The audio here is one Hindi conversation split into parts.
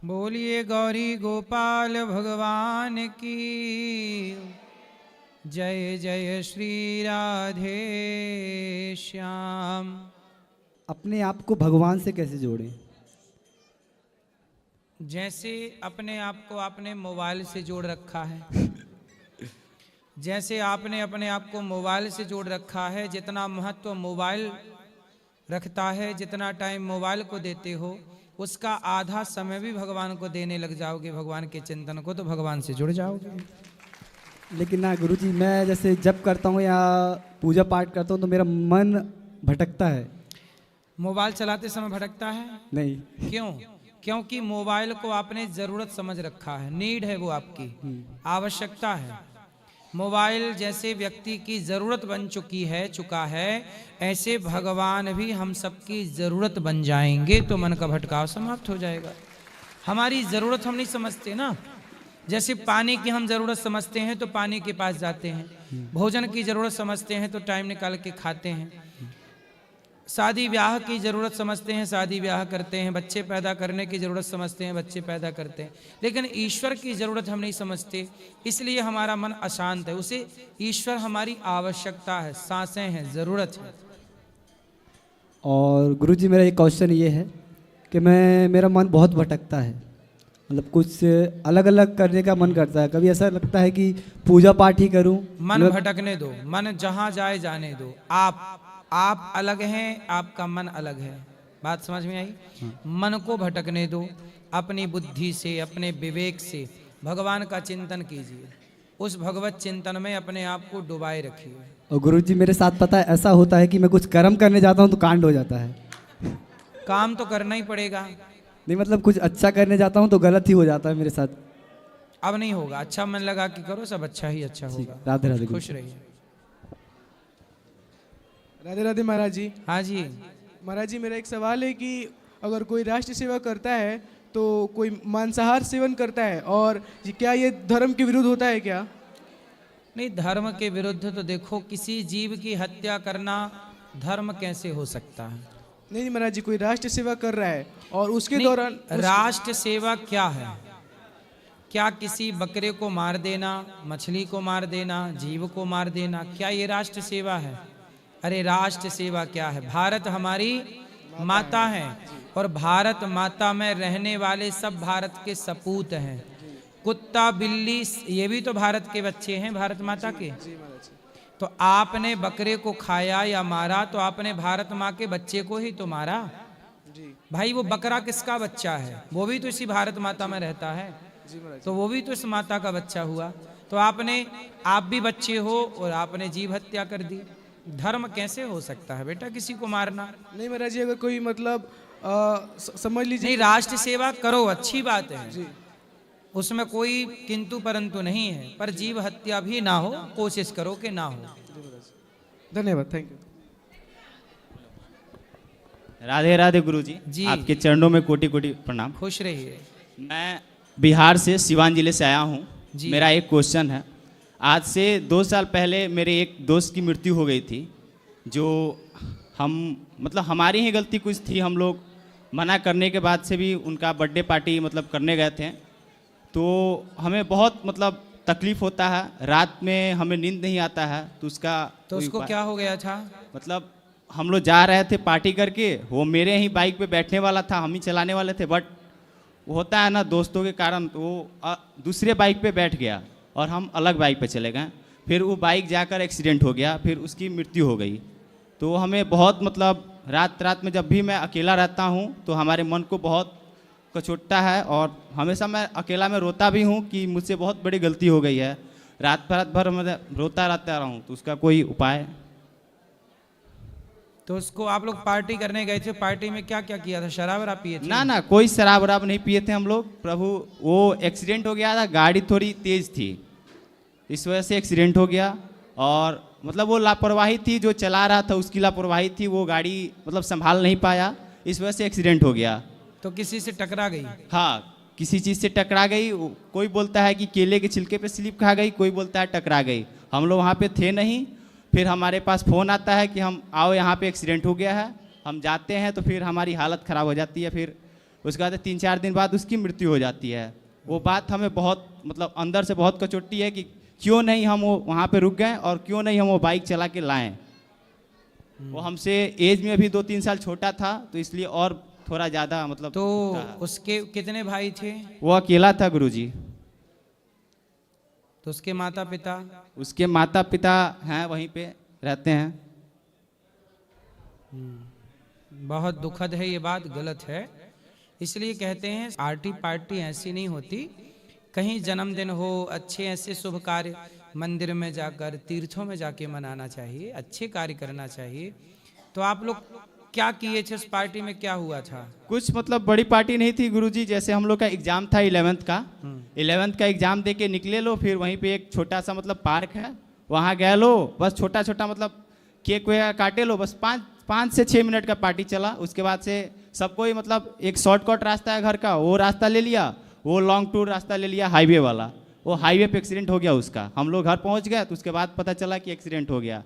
बोलिए गौरी गोपाल भगवान की जय। जय श्री राधे श्याम। अपने आप को भगवान से कैसे जोड़ें? जैसे अपने आप को आपने मोबाइल से जोड़ रखा है, जैसे आपने अपने आप को मोबाइल से जोड़ रखा है, जितना महत्व मोबाइल रखता है, जितना टाइम मोबाइल को देते हो, उसका आधा समय भी भगवान को देने लग जाओगे, भगवान के चिंतन को, तो भगवान से जुड़ जाओगे। लेकिन ना गुरुजी, मैं जैसे जप करता हूँ या पूजा पाठ करता हूँ तो मेरा मन भटकता है। मोबाइल चलाते समय भटकता है? नहीं। क्यों? क्योंकि मोबाइल को आपने जरूरत समझ रखा है, नीड है वो आपकी, आवश्यकता है। मोबाइल जैसे व्यक्ति की जरूरत बन चुका है, ऐसे भगवान भी हम सबकी जरूरत बन जाएंगे तो मन का भटकाव समाप्त हो जाएगा। हमारी जरूरत हम नहीं समझते ना, जैसे पानी की हम जरूरत समझते हैं तो पानी के पास जाते हैं, भोजन की जरूरत समझते हैं तो टाइम निकाल के खाते हैं, शादी ब्याह की जरूरत समझते हैं, शादी ब्याह करते हैं, बच्चे पैदा करने की जरूरत समझते हैं, बच्चे पैदा करते हैं, लेकिन ईश्वर की जरूरत हम नहीं समझते, इसलिए हमारा मन अशांत है। उसे ईश्वर हमारी आवश्यकता है, सांसें हैं, जरूरत है। और गुरुजी, मेरा एक क्वेश्चन ये है कि मेरा मन बहुत भटकता है, मतलब कुछ अलग अलग करने का मन करता है। कभी ऐसा लगता है कि पूजा पाठ ही करूं। मन भटकने दो, मन जहां जाए जाने दो। आप अलग हैं, आपका मन अलग है। बात समझ में आई? मन को भटकने दो, अपनी बुद्धि से, अपने विवेक से भगवान का चिंतन कीजिए, उस भगवत चिंतन में अपने आप को डुबाए रखिए। और गुरुजी, मेरे साथ पता है ऐसा होता है कि मैं कुछ कर्म करने जाता हूं तो कांड हो जाता है। काम तो करना ही पड़ेगा। नहीं, मतलब कुछ अच्छा करने जाता हूं तो गलत ही हो जाता है मेरे साथ। अब नहीं होगा, अच्छा मन लगा कि करो, सब अच्छा ही अच्छा होगा। राधे राधे। खुश रहिए। राधे राधे महाराज जी। हाँ जी महाराज जी, मेरा एक सवाल है कि अगर कोई राष्ट्र सेवा करता है तो कोई मांसाहार सेवन करता है, और क्या ये धर्म के विरुद्ध होता है क्या? नहीं, धर्म के विरुद्ध तो देखो, किसी जीव की हत्या करना धर्म कैसे हो सकता है? नहीं महाराज जी, कोई राष्ट्र सेवा कर रहा है और उसके दौरान राष्ट्र सेवा क्या है? क्या किसी बकरे को मार देना, मछली को मार देना, जीव को मार देना, क्या ये राष्ट्र सेवा है? अरे राष्ट्र सेवा क्या है? भारत हमारी माता है और भारत माता में रहने वाले सब भारत के सपूत हैं। कुत्ता बिल्ली ये भी तो भारत के बच्चे हैं, भारत माता के। तो आपने बकरे को खाया या मारा तो आपने भारत माँ के बच्चे को ही तो मारा। भाई वो बकरा किसका बच्चा है? वो भी तो इसी भारत माता में रहता है, तो वो भी तो इस माता का बच्चा हुआ। तो आप भी बच्चे हो और आपने जीव हत्या कर दी। धर्म कैसे हो सकता है बेटा किसी को मारना? नहीं महाराज जी, अगर कोई मतलब समझ लीजिए। नहीं, राष्ट्र सेवा करो, अच्छी बात है, उसमें कोई किंतु परंतु नहीं है, पर जीव हत्या भी ना हो, कोशिश करो कि ना हो। धन्यवाद, थैंक यू। राधे राधे गुरुजी जी। आपके चरणों में कोटि कोटि प्रणाम। खुश रहिए। मैं बिहार से सिवान जिले से आया हूँ। जी। मेरा एक क्वेश्चन है। आज से 2 साल पहले मेरे एक दोस्त की मृत्यु हो गई थी, जो मतलब हमारी ही गलती कुछ थी। हम लोग मना करने के बाद से भी उनका बर्थडे पार्टी मतलब करने गए थे, तो हमें बहुत मतलब तकलीफ होता है, रात में हमें नींद नहीं आता है। तो उसको क्या हो गया था? मतलब हम लोग जा रहे थे पार्टी करके, वो मेरे ही बाइक पे बैठने वाला था, हम ही चलाने वाले थे, बट वो होता है ना दोस्तों के कारण, तो वो दूसरे बाइक पे बैठ गया और हम अलग बाइक पे चले गए। फिर वो बाइक जाकर एक्सीडेंट हो गया, फिर उसकी मृत्यु हो गई। तो हमें बहुत मतलब रात में जब भी मैं अकेला रहता हूँ तो हमारे मन को बहुत कचोटता है, और हमेशा मैं अकेला में रोता भी हूँ कि मुझसे बहुत बड़ी गलती हो गई है। रात भर मैं रोता रहता रहा हूँ, तो उसका कोई उपाय? तो उसको आप लोग पार्टी करने गए थे, पार्टी में क्या क्या किया था? शराब वराब पिए थे? ना, कोई शराब वराब नहीं पिए थे हम लोग। प्रभु, वो एक्सीडेंट हो गया था, गाड़ी थोड़ी तेज थी, इस वजह से एक्सीडेंट हो गया। और मतलब वो लापरवाही थी, जो चला रहा था उसकी लापरवाही थी, वो गाड़ी मतलब संभाल नहीं पाया, इस वजह से एक्सीडेंट हो गया। तो किसी से टकरा गई? हाँ, किसी चीज़ से टकरा गई। कोई बोलता है कि केले के छिलके पे स्लिप खा गई, कोई बोलता है टकरा गई। हम लोग वहाँ पे थे नहीं। फिर हमारे पास फ़ोन आता है कि हम आओ, यहाँ पे एक्सीडेंट हो गया है। हम जाते हैं तो फिर हमारी हालत ख़राब हो जाती है। फिर उसके बाद 3-4 दिन बाद उसकी मृत्यु हो जाती है। वो बात हमें बहुत मतलब अंदर से बहुत कचोटती है कि क्यों नहीं हम वो वहाँ पे रुक गए और क्यों नहीं हम वो बाइक चला के लाएं। वो हमसे एज में भी 2-3 साल छोटा था, तो इसलिए और थोड़ा ज़्यादा मतलब तो उसके कितने भाई थे? वो अकेला था गुरुजी। तो उसके माता पिता? उसके माता पिता हैं, वहीं पे रहते हैं। बहुत दुखद है, ये बात गलत है। इसलिए कहते हैं आर्टी पार्टी ऐसी नहीं होती। कहीं जन्मदिन हो, अच्छे ऐसे शुभ कार्य मंदिर में जाकर, तीर्थों में जाके मनाना चाहिए, अच्छे कार्य करना चाहिए। तो आप लोग क्या किए थे उस पार्टी में, क्या हुआ था? कुछ मतलब बड़ी पार्टी नहीं थी गुरुजी। जैसे हम लोग का एग्जाम था 11th का, 11th का एग्जाम दे के निकले लो, फिर वहीं पे एक छोटा सा मतलब पार्क है, वहाँ गए लो, बस छोटा छोटा मतलब केक वगैरह काटे लो, बस 5 से 6 मिनट का पार्टी चला। उसके बाद से सबको ही मतलब एक शॉर्टकट रास्ता है घर का, वो रास्ता ले लिया, वो लॉन्ग टूर रास्ता ले लिया हाईवे वाला। वो हाईवे पे एक्सीडेंट हो गया उसका। हम लोग घर पहुंच गए तो उसके बाद पता चला कि एक्सीडेंट हो गया।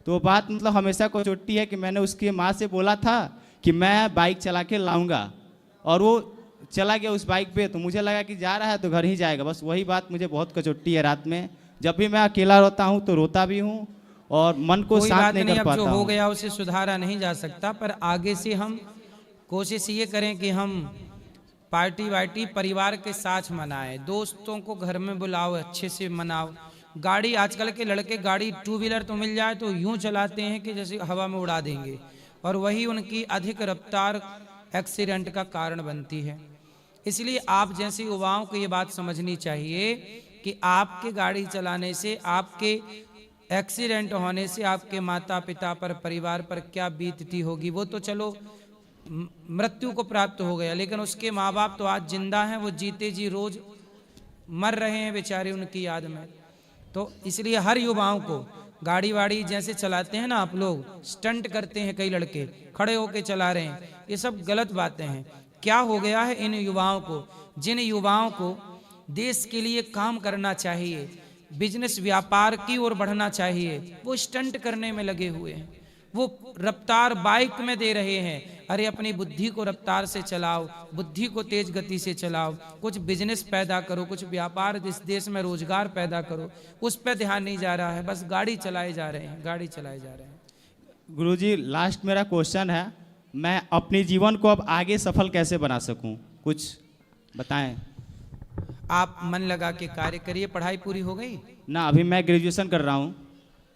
तो वो बात मतलब हमेशा को चोटती है कि मैंने उसकी माँ से बोला था कि मैं बाइक चला के लाऊंगा, और वो चला गया उस बाइक पे। तो मुझे लगा कि जा रहा है तो घर ही जाएगा। बस वही बात मुझे बहुत कचोटती है रात में। जब भी मैं अकेला रोता हूँ तो रोता भी हूँ और मन को कोई शांत बात नहीं नहीं, कर अब पाता जो हो हूँ। गया उसे सुधारा नहीं जा सकता, पर आगे से हम कोशिश ये करें कि हम पार्टी वार्टी परिवार के साथ मनाएं, दोस्तों को घर में बुलाओ, अच्छे से मनाओ। गाड़ी, आजकल के लड़के गाड़ी 2 व्हीलर तो मिल जाए तो यूं चलाते हैं कि जैसे हवा में उड़ा देंगे, और वही उनकी अधिक रफ्तार एक्सीडेंट का कारण बनती है। इसलिए आप जैसे युवाओं को ये बात समझनी चाहिए कि आपके गाड़ी चलाने से, आपके एक्सीडेंट होने से आपके माता पिता पर, परिवार पर क्या बीतती होगी। वो तो चलो मृत्यु को प्राप्त हो गया, लेकिन उसके माँ बाप तो आज जिंदा हैं, वो जीते जी रोज मर रहे हैं बेचारे उनकी याद में। तो इसलिए हर युवाओं को गाड़ी वाड़ी जैसे चलाते हैं ना आप लोग, स्टंट करते हैं कई लड़के, खड़े होके चला रहे हैं, ये सब गलत बातें हैं। क्या हो गया है इन युवाओं को? जिन युवाओं को देश के लिए काम करना चाहिए, बिजनेस व्यापार की ओर बढ़ना चाहिए, वो स्टंट करने में लगे हुए हैं। वो रफ्तार बाइक में दे रहे हैं। अरे अपनी बुद्धि को रफ्तार से चलाओ, बुद्धि को तेज गति से चलाओ, कुछ बिजनेस पैदा करो, कुछ व्यापार इस देश में रोजगार पैदा करो। उस पर ध्यान नहीं जा रहा है, बस गाड़ी चलाए जा रहे हैं, गाड़ी चलाए जा रहे हैं। गुरुजी लास्ट मेरा क्वेश्चन है, मैं अपने जीवन को अब आगे सफल कैसे बना सकूं, कुछ बताएं। आप मन लगा के कार्य करिए। पढ़ाई पूरी हो गई? ना, अभी मैं ग्रेजुएशन कर रहा हूँ,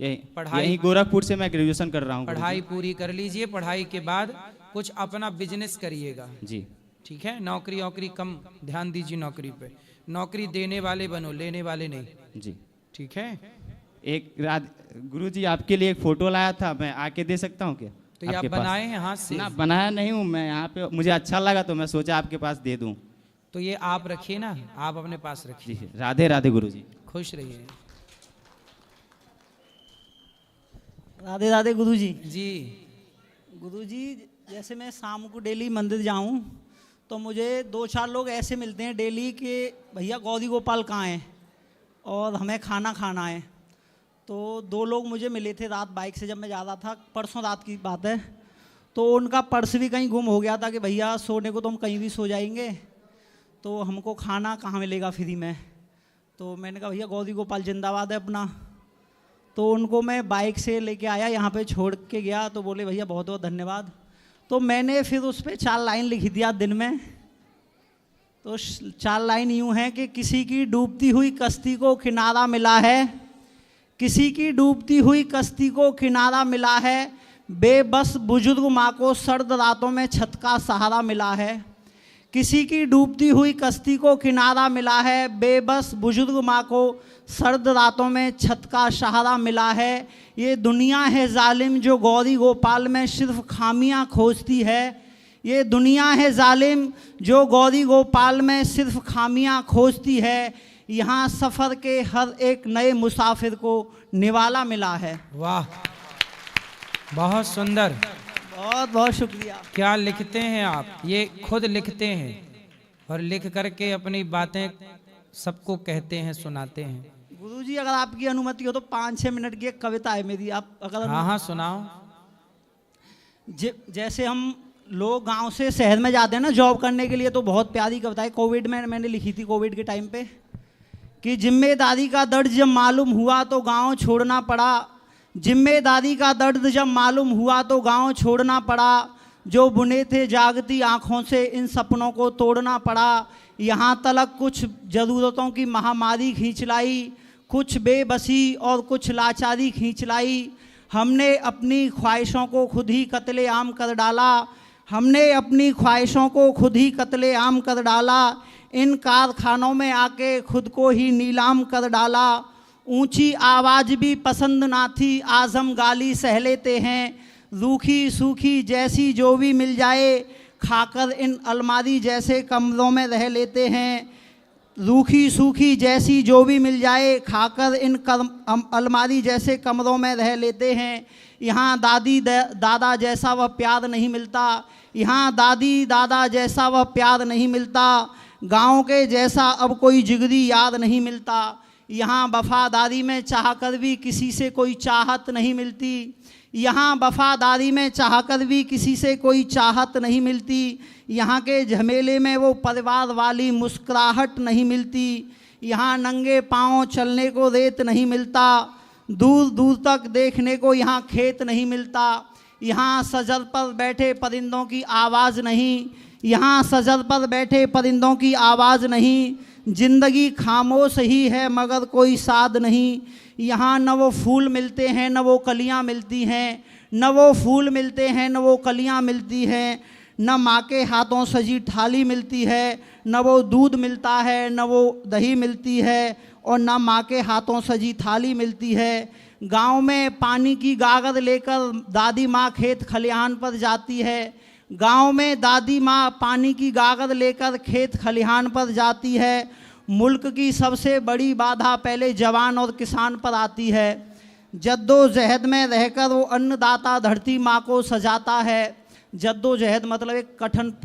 यही गोरखपुर से मैं ग्रेजुएशन कर रहा हूँ। पढ़ाई पूरी कर लीजिए, पढ़ाई के बाद कुछ अपना बिजनेस करिएगा। जी ठीक है, नौकरी वोकरी कम ध्यान दीजिए, नौकरी पे। नौकरी देने वाले बनो, लेने वाले नहीं। जी ठीक है। एक रात गुरुजी आपके लिए एक फोटो लाया था, मैं आके दे सकता हूँ क्या? तो ये आप आपके पास? बनाए हैं हाथ से? ना, बनाया नहीं हूँ मैं, यहाँ पे मुझे अच्छा लगा तो मैं सोचा आपके पास दे दूँ। तो ये आप रखिए ना, आप अपने पास रखिए। जी, राधे राधे गुरुजी। खुश रहिए। राधे राधे गुरुजी। जी गुरुजी, जैसे मैं शाम को डेली मंदिर जाऊं तो मुझे 2-4 लोग ऐसे मिलते हैं डेली कि भैया गौरी गोपाल कहाँ हैं और हमें खाना खाना है। तो 2 लोग मुझे मिले थे रात बाइक से, जब मैं जा रहा था, परसों रात की बात है। तो उनका पर्स भी कहीं गुम हो गया था कि भैया सोने को तो हम कहीं भी सो जाएंगे, तो हमको खाना कहाँ मिलेगा फ्री में। तो मैंने कहा भैया गौरी गोपाल जिंदाबाद है अपना। तो उनको मैं बाइक से लेके आया, यहाँ पे छोड़ के गया, तो बोले भैया बहुत बहुत धन्यवाद। तो मैंने फिर उस पर 4 लाइन लिख दिया दिन में। तो 4 लाइन यूँ हैं कि किसी की डूबती हुई कश्ती को किनारा मिला है, किसी की डूबती हुई कश्ती को किनारा मिला है, बेबस बुजुर्ग माँ को सर्द रातों में छत का सहारा मिला है। किसी की डूबती हुई कश्ती को किनारा मिला है, बेबस बुजुर्ग माँ को सर्द रातों में छत का सहारा मिला है। ये दुनिया है जालिम जो गौरी गोपाल में सिर्फ खामियां खोजती है, ये दुनिया है जालिम जो गौरी गोपाल में सिर्फ खामियां खोजती है। यहाँ सफ़र के हर एक नए मुसाफिर को निवाला मिला है। वाह, बहुत सुंदर, बहुत बहुत शुक्रिया। क्या लिखते हैं आप? ये खुद लिखते हैं और लिख करके अपनी बातें सबको कहते हैं, सुनाते हैं। गुरुजी अगर आपकी अनुमति हो तो 5-6 मिनट की एक कविता है मेरी, आप अगर हाँ हाँ सुनाओ। जैसे हम लोग गांव से शहर में जाते हैं ना जॉब करने के लिए, तो बहुत प्यारी कविता है, कोविड में मैंने लिखी थी, कोविड के टाइम पे, कि जिम्मेदारी का दर्द जब मालूम हुआ तो गांव छोड़ना पड़ा, जिम्मेदारी का दर्द जब मालूम हुआ तो गांव छोड़ना पड़ा, जो बुने थे जागती आंखों से इन सपनों को तोड़ना पड़ा, यहाँ तलक कुछ ज़रूरतों की महामारी खींच लाई, कुछ बेबसी और कुछ लाचारी खींच लाई, हमने अपनी ख्वाहिशों को खुद ही कत्ले आम कर डाला, हमने अपनी ख्वाहिशों को खुद ही कत्ले आम कर डाला, इन कारखानों में आके खुद को ही नीलाम कर डाला, ऊंची आवाज़ भी पसंद ना थी आज हम गाली सह लेते हैं, रूखी सूखी जैसी जो भी मिल जाए खाकर इन अलमारी जैसे कमरों में रह लेते हैं, रूखी सूखी जैसी जो भी मिल जाए खाकर इन अलमारी जैसे कमरों में रह लेते हैं, यहाँ दादी दादा जैसा वह प्यार नहीं मिलता, यहाँ दादी दादा जैसा वह प्यार नहीं मिलता, गाँव के जैसा अब कोई जिगरी याद नहीं मिलता, यहाँ वफादारी में चाहकर भी किसी से कोई चाहत नहीं मिलती, यहाँ वफादारी में चाहकर भी किसी से कोई चाहत नहीं मिलती, यहाँ के झमेले में वो परिवार वाली मुस्कुराहट नहीं मिलती, यहाँ नंगे पाँव चलने को रेत नहीं मिलता, दूर दूर तक देखने को यहाँ खेत नहीं मिलता, यहाँ सजर पर बैठे परिंदों की आवाज़ नहीं, यहाँ सजर पर बैठे परिंदों की आवाज़ नहीं, जिंदगी खामोश ही है मगर कोई साद नहीं, यहाँ न वो फूल मिलते हैं न वो कलियाँ मिलती हैं, न वो फूल मिलते हैं न वो कलियाँ मिलती हैं, न माँ के हाथों सजी थाली मिलती है, न वो दूध मिलता है न वो दही मिलती है, और न माँ के हाथों सजी थाली मिलती है, गांव में पानी की गागर लेकर दादी माँ खेत खलिहान पर जाती है, गांव में दादी माँ पानी की गागर लेकर खेत खलिहान पर जाती है, मुल्क की सबसे बड़ी बाधा पहले जवान और किसान पर आती है, जद्दोजहद में रहकर वो अन्नदाता धरती माँ को सजाता है, जद्दोजहद मतलब एक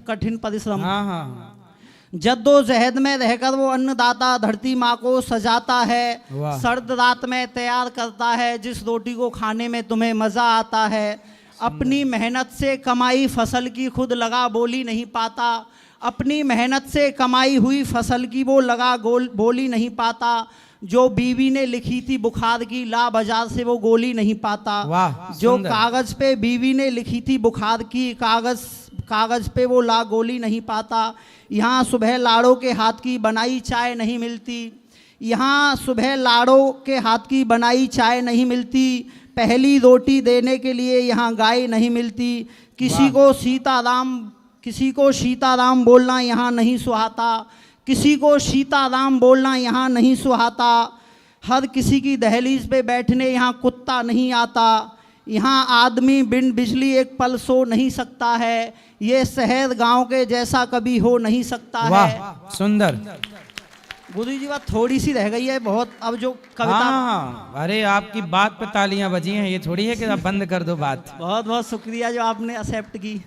कठिन परिश्रम, हाँ हाँ, जद्दोजहद में रहकर वो अन्नदाता धरती माँ को सजाता है, वाह। सर्द रात में तैयार करता है जिस रोटी को खाने में तुम्हें मज़ा आता है, अपनी मेहनत से कमाई फसल की खुद लगा बोली नहीं पाता, अपनी मेहनत से कमाई हुई फसल की वो लगा बोली नहीं पाता, जो बीवी ने लिखी थी बुखार की ला बाजार से वो गोली नहीं पाता, वाह, जो सुंदर। कागज़ पे बीवी ने लिखी थी बुखार की कागज़ पे वो ला गोली नहीं पाता, यहाँ सुबह लाड़ों के हाथ की बनाई चाय नहीं मिलती, यहाँ सुबह लाड़ों के हाथ की बनाई चाय नहीं मिलती, पहली रोटी देने के लिए यहाँ गाय नहीं मिलती, किसी को सीताराम बोलना यहाँ नहीं सुहाता, किसी को सीताराम बोलना यहाँ नहीं सुहाता, हर किसी की दहलीज पे बैठने यहाँ कुत्ता नहीं आता, यहाँ आदमी बिन बिजली एक पल सो नहीं सकता है, ये शहर गांव के जैसा कभी हो नहीं सकता है। वाह, सुंदर। गुरु जी बात थोड़ी सी रह गई है बहुत, अब जो कविता हाँ, अरे आपकी बात पे तालियां बजी हैं, ये थोड़ी है कि आप बंद कर दो बात। बहुत बहुत शुक्रिया जो आपने एक्सेप्ट की।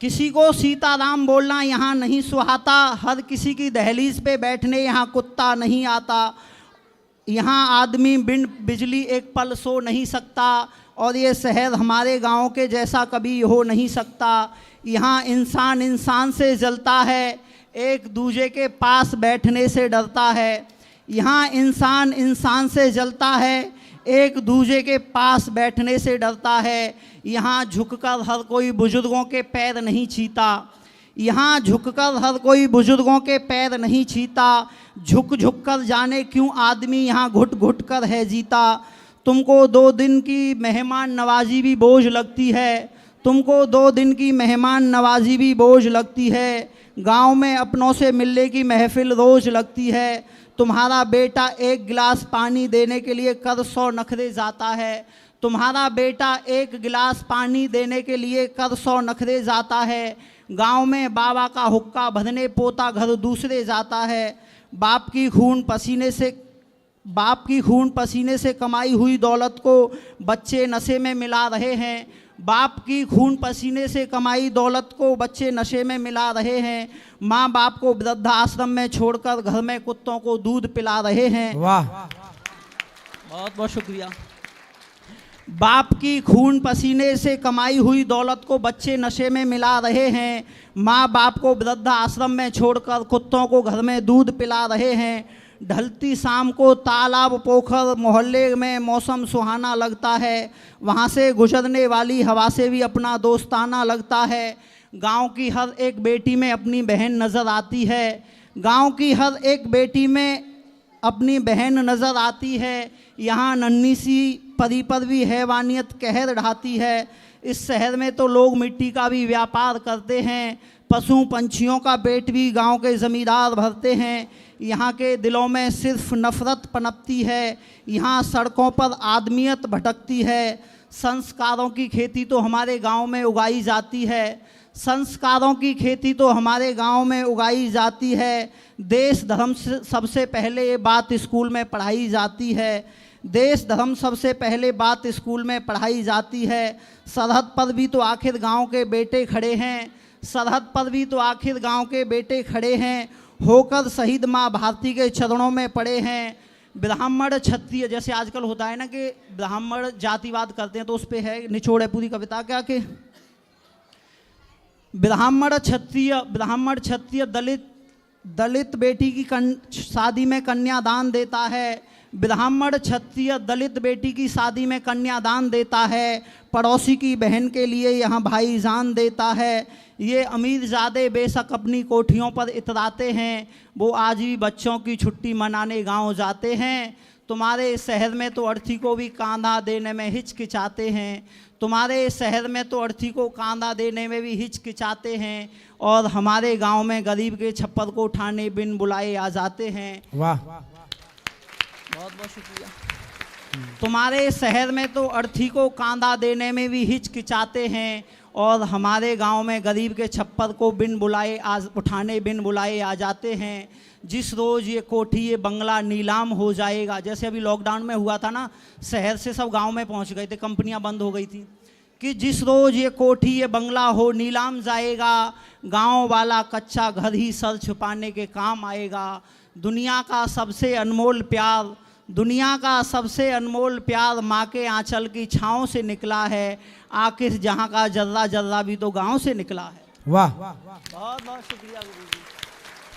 किसी को सीताराम बोलना यहाँ नहीं सुहाता, हर किसी की दहलीज पे बैठने यहाँ कुत्ता नहीं आता, यहाँ आदमी बिन बिजली एक पल सो नहीं सकता, और ये शहर हमारे गांव के जैसा कभी हो नहीं सकता, यहाँ इंसान इंसान से जलता है, एक दूजे के पास बैठने से डरता है, यहाँ इंसान इंसान से जलता है, एक दूजे के पास बैठने से डरता है, यहाँ झुककर हर कोई बुजुर्गों के पैर नहीं छीता, यहाँ झुककर हर कोई बुजुर्गों के पैर नहीं छीता, झुक झुक कर जाने क्यों आदमी यहाँ घुट घुट कर है जीता, तुमको 2 दिन की मेहमान नवाजी भी बोझ लगती है, तुमको 2 दिन की मेहमान नवाजी भी बोझ लगती है, गांव में अपनों से मिलने की महफिल रोज लगती है, तुम्हारा बेटा 1 गिलास पानी देने के लिए कर 100 नखरे जाता है, तुम्हारा बेटा 1 गिलास पानी देने के लिए कर 100 नखरे जाता है, गांव में बाबा का हुक्का भरने पोता घर दूसरे जाता है, बाप की खून पसीने से कमाई हुई दौलत को बच्चे नशे में मिला रहे हैं, बाप की खून पसीने से कमाई दौलत को बच्चे नशे में मिला रहे हैं, माँ बाप को वृद्धाश्रम में छोड़कर घर में कुत्तों को दूध पिला रहे हैं। वाह, बहुत बहुत शुक्रिया। बाप की खून पसीने से कमाई हुई दौलत को बच्चे नशे में मिला रहे हैं। माँ बाप को वृद्धाश्रम में छोड़कर कुत्तों को घर में दूध पिला रहे हैं। ढलती शाम को तालाब पोखर मोहल्ले में मौसम सुहाना लगता है, वहाँ से गुजरने वाली हवा से भी अपना दोस्ताना लगता है। गांव की हर एक बेटी में अपनी बहन नज़र आती है, गांव की हर एक बेटी में अपनी बहन नज़र आती है। यहाँ नन्ही सी परी पर भी हैवानियत कहर ढाती है। इस शहर में तो लोग मिट्टी का भी व्यापार करते हैं, पशु पंछियों का पेट भी गांव के ज़मींदार भरते हैं। यहाँ के दिलों में सिर्फ नफ़रत पनपती है, यहाँ सड़कों पर आदमियत भटकती है। संस्कारों की खेती तो हमारे गांव में उगाई जाती है, संस्कारों की खेती तो हमारे गांव में उगाई जाती है। देश धर्म से सबसे पहले ये बात स्कूल में पढ़ाई जाती है, देश धर्म सबसे पहले बात स्कूल में पढ़ाई जाती है। सरहद पर भी तो आखिर गांव के बेटे खड़े हैं, सरहद पर भी तो आखिर गांव के बेटे खड़े हैं, होकर शहीद माँ भारती के चरणों में पड़े हैं। ब्राह्मण क्षत्रिय, जैसे आजकल होता है ना कि ब्राह्मण जातिवाद करते हैं, तो उस पर है निचोड़ है पूरी कविता क्या कि ब्राह्मण क्षत्रिय दलित बेटी की शादी में कन्यादान देता है, ब्राह्मण क्षत्रिय दलित बेटी की शादी में कन्यादान देता है। पड़ोसी की बहन के लिए यहाँ भाई जान देता है। ये अमीरजादे बेशक अपनी कोठियों पर इतराते हैं, वो आज भी बच्चों की छुट्टी मनाने गांव जाते हैं। तुम्हारे शहर में तो अर्थी को भी कांधा देने में हिचकिचाते हैं, तुम्हारे शहर में तो अर्थी को कांधा देने में भी हिचकिचाते हैं, और हमारे गांव में गरीब के छप्पर को उठाने बिन बुलाए आ जाते हैं। वाह, बहुत बहुत शुक्रिया। तुम्हारे शहर में तो अर्थी को कांधा देने में भी हिचकिचाते हैं, और हमारे गांव में गरीब के छप्पर को बिन बुलाए उठाने बिन बुलाए आ जाते हैं। जिस रोज़ ये कोठी ये बंगला नीलाम हो जाएगा, जैसे अभी लॉकडाउन में हुआ था ना, शहर से सब गांव में पहुंच गए थे, कंपनियां बंद हो गई थी, कि जिस रोज़ ये कोठी ये बंगला हो नीलाम जाएगा, गांव वाला कच्चा घर ही सर छुपाने के काम आएगा। दुनिया का सबसे अनमोल प्यार, दुनिया का सबसे अनमोल प्यार माँ के आंचल की छाँव से निकला है, आखिर जहाँ का जर्रा जर्रा भी तो गांव से निकला है। वाह। बहुत बहुत शुक्रिया गुरुजी,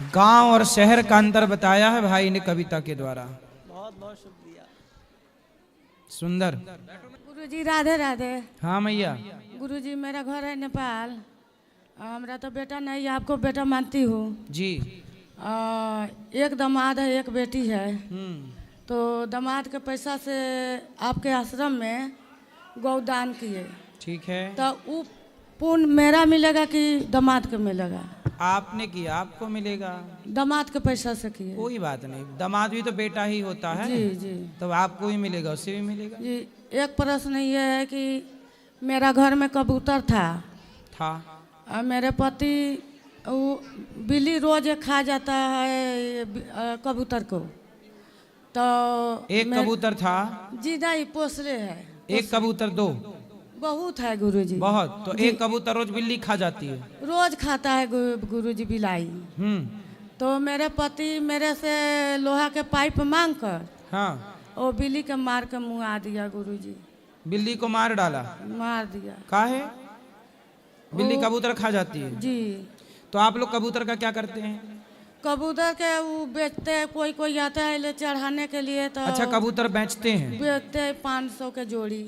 गांव और शहर का अंतर बताया है भाई ने कविता के द्वारा। बहुत बहुत शुक्रिया। सुंदर। गुरुजी राधे राधे। हाँ मैया। गुरुजी मेरा घर है नेपाल, मेरा तो बेटा नहीं है, आपको बेटा मानती हूँ जी। एक दामाद है एक बेटी है, तो दामाद के पैसा से आपके आश्रम में गौदान किए, ठीक है। तो वो पुण्य मेरा मिलेगा कि दामाद के मिलेगा? आपने किया, आपको मिलेगा। दामाद के पैसा से किए। कोई बात नहीं, दामाद भी तो बेटा ही होता है। जी जी। तो आपको भी मिलेगा, उससे भी मिलेगा। जी, एक प्रश्न ये है कि मेरा घर में कबूतर था, मेरे पति वो बिल्ली रोज खा जाता है कबूतर को, तो एक कबूतर था? जी नहीं, पोसले है। एक कबूतर दो? बहुत है गुरुजी, बहुत। तो एक कबूतर रोज बिल्ली खा जाती है? रोज खाता है गुरुजी बिलाई। तो मेरे पति मेरे से लोहा के पाइप मांग कर, हाँ, वो बिल्ली के मार के मुआ दिया गुरुजी। बिल्ली को मार डाला? मार दिया। काहे? बिल्ली कबूतर खा जाती है? जी। तो आप लोग कबूतर का क्या करते हैं? कबूतर के वो बेचते हैं, कोई कोई आता है ले चढ़ाने के लिए, तो अच्छा, कबूतर बेचते हैं? बेचते हैं 500 के जोड़ी,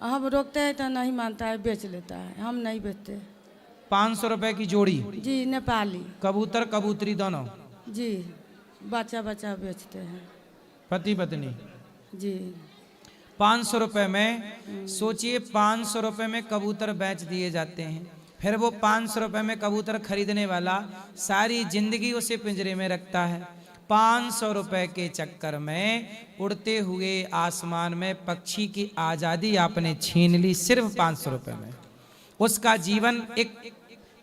हम रोकते हैं तो नहीं मानता है, बेच लेता है, हम नहीं बेचते। 500 रुपए की जोड़ी? जी, नेपाली। कबूतर कबूतरी दोनों? जी, बच्चा बच्चा बेचते हैं, पति पत्नी? जी। 500 रुपए में सोचिए, 500 रुपए में कबूतर बेच दिए जाते हैं, फिर वो 500 रुपए में कबूतर खरीदने वाला सारी जिंदगी उसे पिंजरे में रखता है। 500 रुपए के चक्कर में उड़ते हुए आसमान में पक्षी की आज़ादी आपने छीन ली, सिर्फ 500 रुपए में। उसका जीवन एक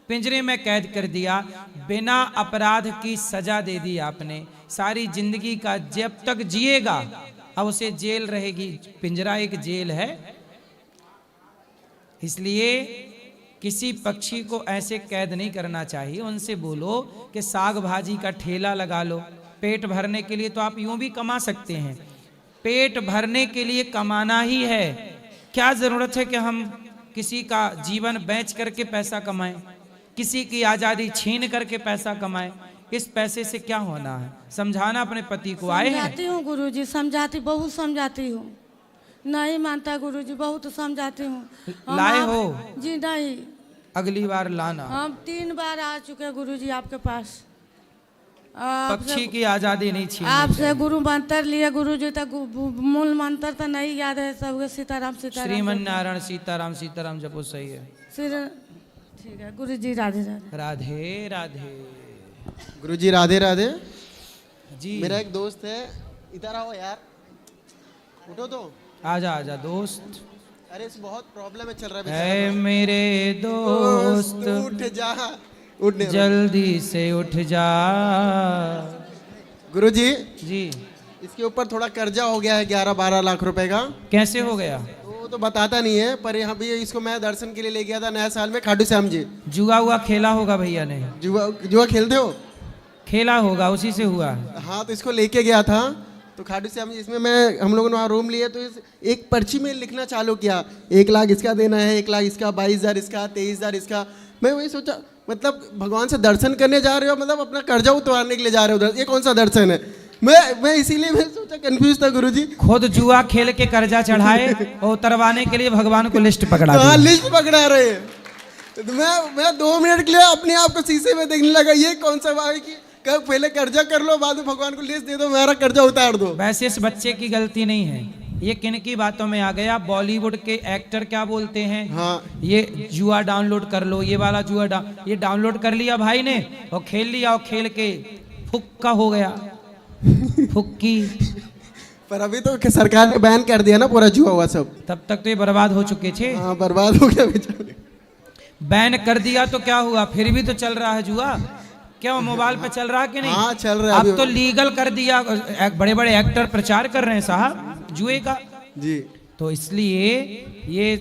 पिंजरे में कैद कर दिया, बिना अपराध की सजा दे दी आपने। सारी जिंदगी का जब तक जिएगा अब उसे जेल रहेगी, पिंजरा एक जेल है। इसलिए किसी पक्षी को ऐसे कैद नहीं करना चाहिए। उनसे बोलो कि साग भाजी का ठेला लगा लो, पेट भरने के लिए तो आप यूं भी कमा सकते हैं, पेट भरने के लिए कमाना ही है, क्या जरूरत है कि हम किसी का जीवन बेच करके पैसा कमाएं, किसी की आजादी छीन करके पैसा कमाएं? इस पैसे से क्या होना है? समझाना अपने पति को। आए हैं? समझाती हूँ गुरुजी, समझाती, बहुत समझाती हूँ, नहीं मानता गुरुजी, बहुत समझाती हूँ। लाए हो? जी नहीं, अगली बार लाना। हम 3 बार आ चुके गुरुजी आपके पास। पक्षी की आजादी नहीं छीनी आपसे गुरु मंत्र लिए गुरुजी, तक मूल मंत्र तो नहीं याद है सबके, सीताराम सीताराम श्रीमन नारायण सीताराम सीताराम जपो। सही है। ठीक है गुरुजी, राधे राधे। राधे राधे। गुरुजी राधे राधे। जी मेरा एक दोस्त है, इधर आओ यार, उठो तो। आजा आजा दोस्त। अरे इस बहुत प्रॉब्लम में चल रहा है मेरे दोस्त, उठ जा, उठने दो। जल्दी से उठ जा। गुरुजी जी इसके ऊपर थोड़ा कर्जा हो गया है 11-12 लाख रुपए का। कैसे हो गया? वो तो बताता नहीं है, पर यहाँ भी इसको मैं दर्शन के लिए ले गया था नया साल में खाटू श्याम जी। जुआ हुआ खेला होगा भैया ने? जुआ खेलते हो? खेला होगा, उसी से हुआ। हाँ तो इसको लेके गया था तो खाटू श्याम जी, इसमें मैं हम लोगों ने वहाँ रूम लिए तो एक पर्ची में लिखना चालू किया, 1 लाख इसका देना है, 1 लाख इसका, 22,000 इसका, 23,000 इसका। मैं वही सोचा, मतलब भगवान से दर्शन करने जा रहे हो, मतलब अपना कर्जा उतारने के लिए जा रहे हो, ये कौन सा दर्शन है? मैं इसीलिए मैं सोचा, कंफ्यूज था गुरुजी। खुद जुआ खेल के कर्जा चढ़ाए और उतरवाने के लिए भगवान को लिस्ट पकड़ा हाँ दी। लिस्ट पकड़ा रहे हैं। तो मैं 2 मिनट के लिए अपने आप को शीशे में देखने लगा, ये कौन सा भाई की कब पहले कर्जा कर लो, बाद में भगवान को लिस्ट दे दो, मेरा कर्जा उतार दो। वैसे इस बच्चे की गलती नहीं है, ये किन की बातों में आ गया? बॉलीवुड के एक्टर क्या बोलते हैं? हाँ ये जुआ डाउनलोड कर लो, ये वाला जुआ ये डाउनलोड कर लिया भाई ने और खेल लिया, और खेल के फुक्का हो गया, फुक्की। पर अभी तो सरकार ने बैन कर दिया ना पूरा जुआ हुआ सब। तब तक तो ये बर्बाद हो चुके थे। हाँ बर्बाद हो गया बेचारे। बैन कर दिया तो क्या हुआ, फिर भी तो चल रहा है जुआ। क्या मोबाइल पे चल रहा है कि नहीं? हाँ चल रहा है अब अभी। तो लीगल कर दिया, बड़े बड़े एक्टर प्रचार कर रहे हैं साहब जुए का। जी तो इसलिए ये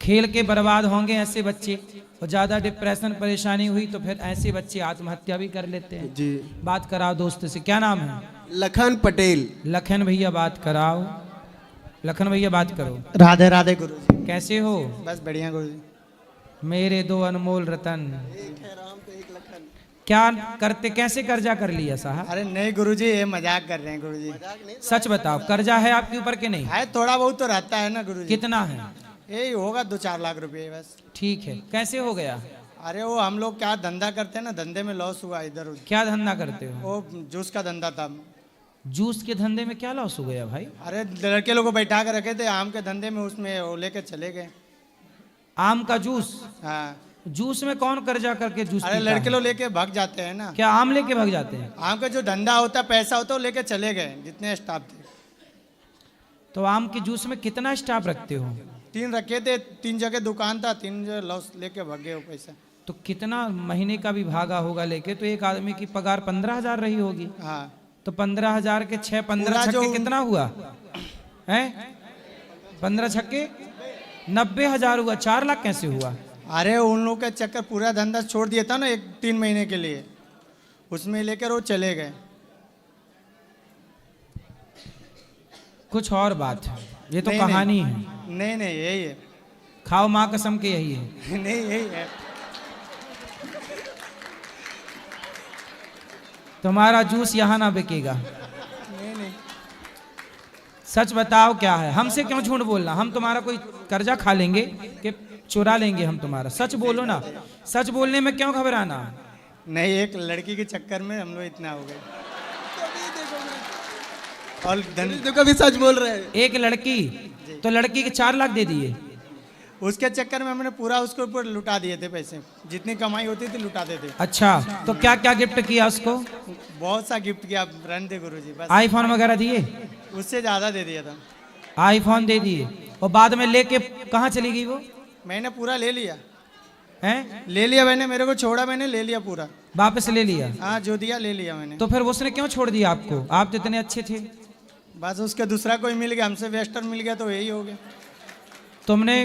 खेल के बर्बाद होंगे ऐसे बच्चे, और ज्यादा डिप्रेशन परेशानी हुई तो फिर ऐसे बच्चे आत्महत्या भी कर लेते हैं। जी। बात कराओ दोस्त से, क्या नाम है? लखन पटेल। लखन भैया बात कराओ, लखन भैया बात करो। राधे राधे गुरुजी। कैसे हो? बस बढ़िया गुरुजी। मेरे 2 अनमोल रतन। क्या करते, कैसे कर्जा कर लिया साहब? अरे नहीं गुरुजी, ये मजाक कर रहे हैं गुरुजी। सच बताओ, कर्जा है आपके ऊपर के नहीं? है, थोड़ा बहुत तो रहता है ना गुरुजी। कितना है? यही होगा 2-4 लाख रुपए बस। ठीक है, कैसे हो गया? अरे वो हम लोग क्या धंधा करते हैं ना, धंधे में लॉस हुआ इधर उधर। क्या धंधा करते हो? वो जूस का धंधा था। जूस के धंधे में क्या लॉस हो गया भाई? अरे लड़के लोग को बैठा कर रखे थे आम के धंधे में, उसमें वो लेके चले गए। आम का जूस? हाँ। जूस में कौन कर्जा करके जूस अरे पीता लड़के है? लोग लेके भाग जाते हैं ना। क्या आम लेके भाग जाते हैं? आम का जो धंधा होता है, पैसा होता है, वो लेके चले गए जितने स्टाफ थे। तो आम के जूस में कितना स्टाफ रखते हो? 3 रखे थे, 3 जगह दुकान था, 3 जगह लॉस लेके भाग गए वो पैसा। तो कितना महीने का भी भागा होगा लेके, तो एक आदमी की पगार 15,000 रही होगी। हाँ। तो 15,000 के 6 15 पूरा छक्के जो- कितना हुआ है? 15 छक्के 90,000 हुआ। 4 लाख कैसे हुआ? अरे उन लोग का चक्कर, पूरा धंधा छोड़ दिया था ना 3 महीने के लिए, उसमें लेकर वो चले गए। कुछ और बात है, ये तो नहीं, कहानी नहीं, है। नहीं नहीं यही है। खाओ माँ कसम के यही है। नहीं यही है। तुम्हारा जूस यहाँ ना बिकेगा। नहीं नहीं। सच बताओ क्या है, हमसे क्यों झूठ बोलना? हम तुम्हारा कोई कर्जा खा लेंगे कि चुरा लेंगे हम तुम्हारा? सच बोलो ना, सच बोलने में क्यों घबराना? नहीं, एक लड़की के चक्कर में हम लोग इतना हो गए। और तो कभी सच बोल रहे हैं। एक लड़की, तो लड़की के 4 लाख दे दिए? उसके चक्कर में हमने पूरा उसके ऊपर लुटा दिए थे पैसे, जितनी कमाई होती थी लुटाते थे। अच्छा, तो क्या क्या गिफ्ट किया उसको? बहुत सा गिफ्ट किया, रन दे गुरुजी बस। आईफोन वगैरह दिए? उससे ज्यादा दे दिया था। आईफोन दे दिए, और बाद में लेके कहाँ चली गई वो? मैंने पूरा ले लिया। हैं? ले लिया मैंने, मेरे को छोड़ा, मैंने ले लिया पूरा। वापस ले लिया? हाँ, जो दिया ले लिया मैंने। तो फिर उसने क्यों छोड़ दिया आपको? आप तो इतने अच्छे थे। बस उसके दूसरा कोई मिल गया, हमसे वेस्टर्न मिल गया, तो यही हो गया। तुमने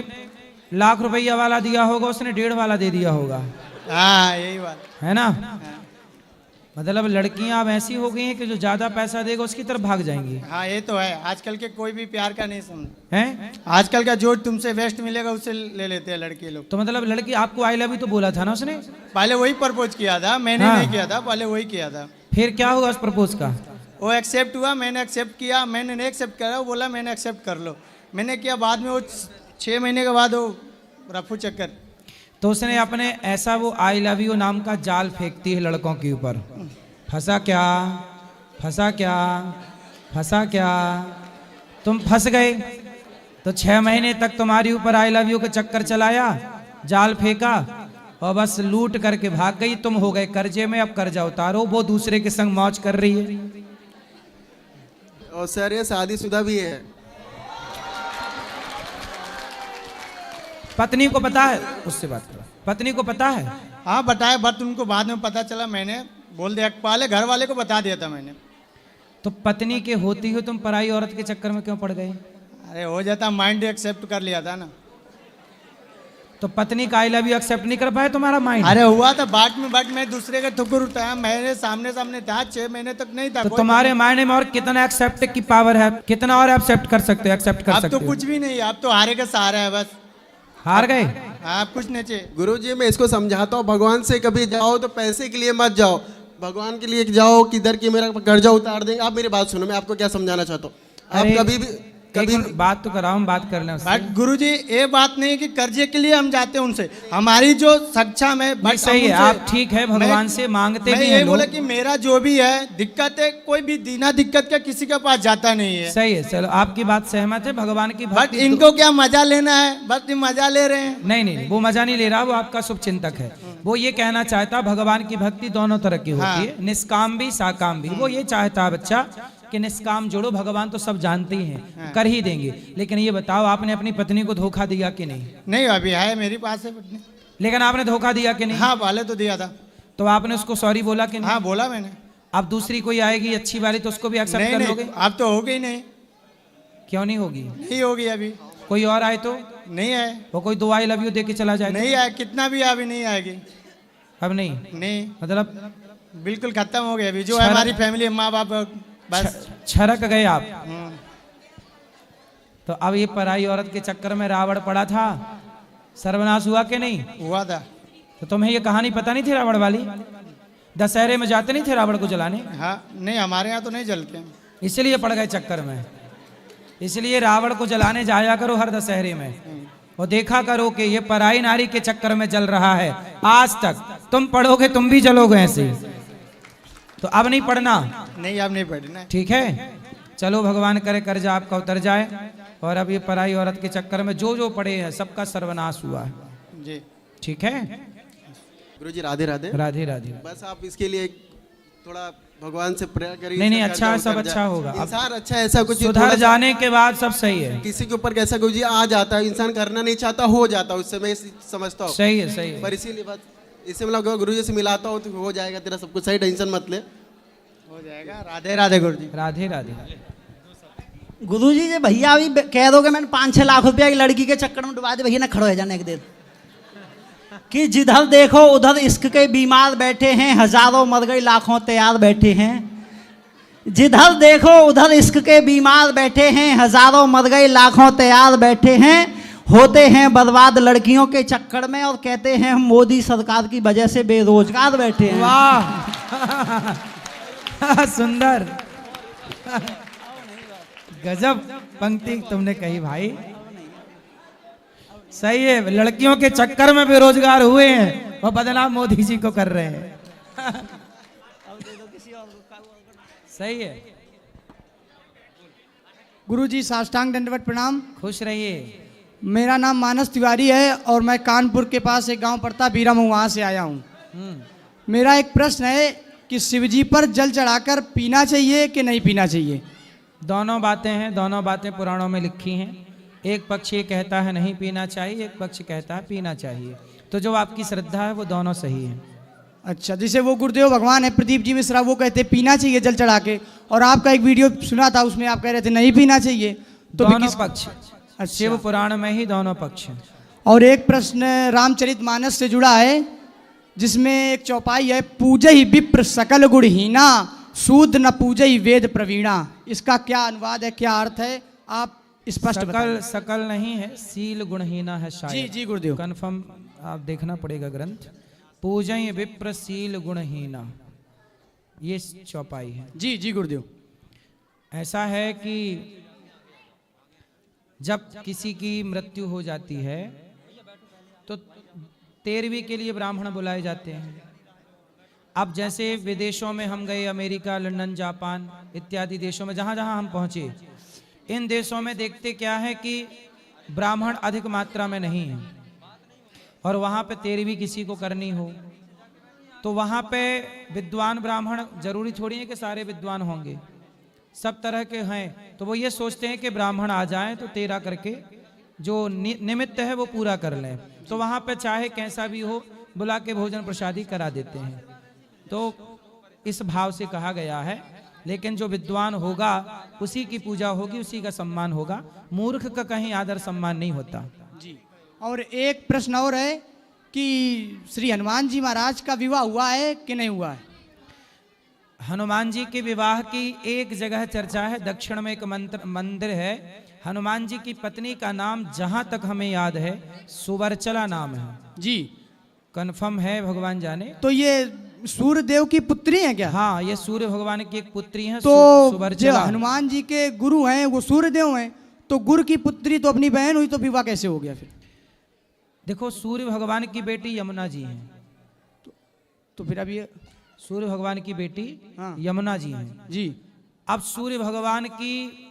लाख रुपया वाला दिया होगा, उसने 1.5 वाला दे दिया होगा, हाँ यही बात है ना? मतलब लड़कियां अब ऐसी हो गई हैं कि जो ज्यादा पैसा देगा उसकी तरफ भाग जाएंगी, हाँ ये तो है, आजकल के कोई भी प्यार का नहीं समझ, हैं? आजकल का जो तुमसे बेस्ट मिलेगा उससे ले लेते हैं लड़के लोग। तो मतलब लड़की आपको आई लव यू तो बोला था ना उसने, पहले वही प्रपोज किया था, मैंने हाँ। नहीं किया था, पहले वही किया था। फिर क्या हुआ उस प्रपोज का? वो एक्सेप्ट हुआ, मैंने एक्सेप्ट किया, मैंने नहीं एक्सेप्ट करा, वो बोला मैंने एक्सेप्ट कर लो, मैंने किया। बाद में वो 6 महीने के बाद वो रफू चक्कर। तो उसने अपने ऐसा वो आई लव यू नाम का जाल फेंकती है लड़कों के ऊपर, फंसा क्या, फंसा क्या, फंसा क्या, तुम फंस गए। तो 6 महीने तक तुम्हारे ऊपर आई लव यू का चक्कर चलाया, जाल फेंका और बस लूट करके भाग गई। तुम हो गए कर्जे में, अब कर्जा उतारो, वो दूसरे के संग मौज कर रही है। और सर ये शादीशुदा भी है। पत्नी को पता है? उससे बात करो, पत्नी को पता है? हाँ बताया, बट उनको बाद में पता चला, मैंने बोल दिया, पहले घर वाले को बता दिया था मैंने। तो पत्नी के होती हो तुम पराई औरत के चक्कर में क्यों पड़ गए? अरे हो जाता, माइंड एक्सेप्ट कर लिया था ना। तो पत्नी का आई लव यू एक्सेप्ट नहीं कर पाए तुम्हारा माइंड? अरे हुआ था बाट में, बट मैं दूसरे का ठुकुर उठाया, मेरे सामने सामने था, 6 महीने तक नहीं था। तो तुम्हारे मायने में और कितना एक्सेप्ट की पावर है, कितना और एक्सेप्ट कर सकते हो, एक्सेप्ट कर अब सकते तो हो? कुछ भी नहीं, अब तो हारे का सहारा है बस। हार गए? आप कुछ नहीं चाहिए। गुरुजी मैं इसको समझाता हूँ, भगवान से कभी जाओ तो पैसे के लिए मत जाओ, भगवान के लिए जाओ, किधर की मेरा कर्जा उतार देंगे। आप मेरी बात सुनो, मैं आपको क्या समझाना चाहता हूँ। आप अरे, कभी भी कभी बात तो कराओ, हम बात कर लें उससे। बट गुरुजी ये बात नहीं है कि कर्जे के लिए हम जाते हैं उनसे, हमारी जो सक्षम है। नहीं, सही है, आप ठीक है, भगवान से मांगते भी हैं ये बोला लोग। कि मेरा जो भी है दिक्कत है, कोई भी दीना दिक्कत का किसी के पास जाता नहीं है। सही है, चलो आपकी बात सहमत है, भगवान की बट भक्ति तो- इनको क्या मजा लेना है, बस ये मजा ले रहे हैं। नहीं नहीं, वो मजा नहीं ले रहा, वो आपका शुभ चिंतक है। वो ये कहना चाहता भगवान की भक्ति दोनों तरह की होती है, निष्काम भी साकाम भी। वो ये चाहता है बच्चा कि निष्काम जोड़ो, भगवान तो सब जानते ही हैं, कर ही देंगे। लेकिन ये बताओ, आपने अपनी पत्नी को धोखा दिया कि नहीं? नहीं अभी है मेरे पास है पत्नी। लेकिन आपने धोखा दिया कि नहीं? हाँ पहले तो दिया था। तो आपने उसको सॉरी बोला कि नहीं? हाँ बोला मैंने। अब दूसरी कोई आएगी अच्छी वाली तो उसको भी एक्सेप्ट नहीं कर नहीं, लोगे? अब तो हो गई नहीं। क्यों नहीं होगी? नहीं होगी अभी। कोई और आए तो? नहीं है। वो कोई 2 आई लव यू दे के चला जाए? नहीं आए, कितना भी अभी नहीं आएगी। अब नहीं? नहीं मतलब बिल्कुल खत्म हो गया अभी। जो है हमारी फैमिली, माँ बाप बस छरक गए आप। तो अब ये पराई औरत के चक्कर में रावण पड़ा था, सर्वनाश हुआ कि नहीं हुआ था। तो तुम्हें ये कहानी पता नहीं थी रावण वाली? दशहरे में जाते नहीं थे रावण को जलाने? हाँ नहीं, हमारे यहाँ तो नहीं जलते हैं। इसलिए पड़ गए चक्कर में। इसलिए रावण को जलाने जाया करो हर दशहरे में, और देखा करो कि ये पराई नारी के चक्कर में जल रहा है। आज तक तुम पढ़ोगे तुम भी जलोगे ऐसे, तो अब नहीं पढ़ना। नहीं अब नहीं पढ़ना। ठीक है, चलो भगवान करे कर्जा आपका उतर जाए। और अब ये पराई औरत के चक्कर में जो जो पड़े हैं सबका सर्वनाश हुआ है जी। ठीक है गुरुजी राधे राधे। राधे राधे। बस आप इसके लिए थोड़ा भगवान से प्रेयर करिए। नहीं नहीं, इसका अच्छा है, कर्जा सब उतर अच्छा जाए। होगा। अब इंसान अच्छा है, ऐसा कुछ सुधर थोड़ा सा- जाने के बाद सब सही है। किसी के ऊपर कैसा गुरुजी आ जाता है, इंसान करना नहीं चाहता, हो जाता है उससे, मैं समझता हूँ। सही है, सही है। पर इसीलिए बस इससे मतलब गुरुजी से मिलाता हूँ तो हो जाएगा तेरा सब कुछ सही, टेंशन मत ले, हो जाएगा। राधे राधे गुरुजी। राधे राधे। गुरुजी जी भैया अभी कह दो कि मैंने 5-6 लाख रुपया की लड़की के चक्कर में डुबा दे, भैया ना खड़ो हो जाने एक देर कि जिधर देखो उधर इश्क के बीमार बैठे हैं, हजारों मर गई लाखों तैयार बैठे हैं। जिधर देखो उधर इश्क के बीमार बैठे हैं, हजारों मर गई लाखों तैयार बैठे हैं। होते हैं बर्बाद लड़कियों के चक्कर में और कहते हैं हम मोदी सरकार की वजह से बेरोजगार बैठे हैं। वाह सुंदर, गजब पंक्ति तुमने कही भाई। सही है, लड़कियों के चक्कर में बेरोजगार हुए हैं, वो बदनाम मोदी जी को कर रहे हैं। सही है। गुरुजी साष्टांग दंडवत प्रणाम। खुश रहिए। मेरा नाम मानस तिवारी है और मैं कानपुर के पास एक गांव पड़ता बीरम हूँ, वहाँ से आया हूँ। मेरा एक प्रश्न है कि शिवजी पर जल चढ़ाकर पीना चाहिए कि नहीं पीना चाहिए? दोनों बातें हैं, दोनों बातें पुराणों में लिखी हैं। एक पक्ष ये कहता है नहीं पीना चाहिए, एक पक्ष कहता है पीना चाहिए। तो जो आपकी श्रद्धा है वो दोनों सही है। अच्छा, जैसे वो गुरुदेव भगवान है प्रदीप जी मिश्रा, वो कहते पीना चाहिए जल चढ़ा के, और आपका एक वीडियो सुना था उसमें आप कह रहे थे नहीं पीना चाहिए। तो दोनों पक्ष, अच्छा। शिव पुराण में ही दोनों पक्ष हैं। और एक प्रश्न रामचरितमानस से जुड़ा है जिसमें एक चौपाई है, पूजई विप्र सकल गुणहीना, सूद न पूजई वेद प्रवीणा। इसका क्या अनुवाद है, क्या अर्थ है, आप स्पष्ट बताइए। सकल नहीं है, सील गुणहीना है शायद। जी जी गुरुदेव। कन्फर्म आप देखना पड़ेगा ग्रंथ। पूजय विप्र सील गुणहीना, ये चौपाई है। जी जी गुरुदेव। ऐसा है कि जब किसी की मृत्यु हो जाती है तो 13वीं के लिए ब्राह्मण बुलाए जाते हैं। अब जैसे विदेशों में हम गए, अमेरिका, लंदन, जापान इत्यादि देशों में, जहाँ जहाँ हम पहुँचे, इन देशों में देखते क्या है कि ब्राह्मण अधिक मात्रा में नहीं है, और वहाँ पे 13वीं किसी को करनी हो तो वहाँ पे विद्वान ब्राह्मण, जरूरी थोड़ी है कि सारे विद्वान होंगे, सब तरह के हैं, तो वो ये सोचते हैं कि ब्राह्मण आ जाएं तो 13 करके जो निमित्त है वो पूरा कर लें। तो वहाँ पे चाहे कैसा भी हो बुला के भोजन प्रसादी करा देते हैं। तो इस भाव से कहा गया है, लेकिन जो विद्वान होगा उसी की पूजा होगी, उसी का सम्मान होगा, मूर्ख का कहीं आदर सम्मान नहीं होता। जी। और एक प्रश्न और है कि श्री हनुमान जी महाराज का विवाह हुआ है कि नहीं हुआ है? हनुमान जी के विवाह की एक जगह चर्चा है, दक्षिण में एक मंदिर है। हनुमान जी की पत्नी का नाम जहां तक हमें याद है सुवर्चला नाम है। जी। कंफर्म है, भगवान जाने। तो ये सूर्य देव की पुत्री है क्या? हाँ, ये सूर्य भगवान की एक पुत्री है। तो सुवर्चला। जो हनुमान जी के गुरु हैं वो सूर्य देव हैं, तो गुरु की पुत्री तो अपनी बहन हुई, तो विवाह कैसे हो गया फिर? देखो, सूर्य भगवान की बेटी यमुना जी हैं, तो फिर अब ये सूर्य भगवान की बेटी हाँ। यमुना जी हैं। जी। अब सूर्य भगवान की